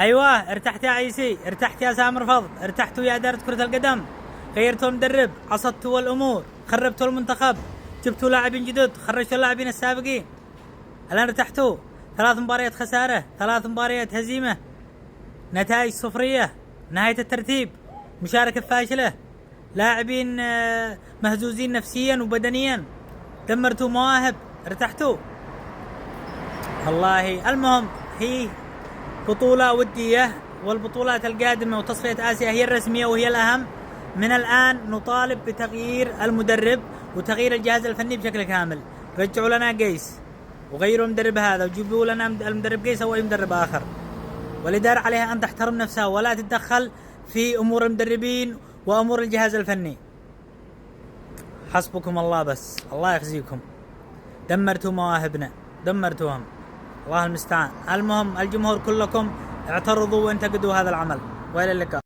ايوه، ارتحت يا عيسي، ارتحت يا سامر فضل، ارتحتوا يا إدارة كرة القدم. غيرتوا المدرب، عصبتوا الامور، خربتوا المنتخب، جبتوا لاعبين جدد، خرجتوا اللاعبين السابقين. الان ارتحتوا. 3 مباريات خسارة، 3 مباريات هزيمة، نتائج صفرية، نهاية الترتيب، مشاركة فاشلة، لاعبين مهزوزين نفسيا وبدنيا، دمرتوا مواهب، ارتحتوا. والله المهم، هي بطولة ودية، والبطولات القادمة وتصفية آسيا هي الرسمية وهي الأهم. من الآن نطالب بتغيير المدرب وتغيير الجهاز الفني بشكل كامل. رجعوا لنا قيس وغيروا المدرب هذا وجيبوا لنا المدرب قيس أو أي مدرب آخر. والإدارة عليها أن تحترم نفسها ولا تتدخل في أمور المدربين وأمور الجهاز الفني. حسبكم الله، بس الله يخزيكم. دمرتوا مواهبنا، دمرتوهم، الله المستعان. المهم الجمهور كلكم اعترضوا وانتقدوا هذا العمل. وإلى اللقاء.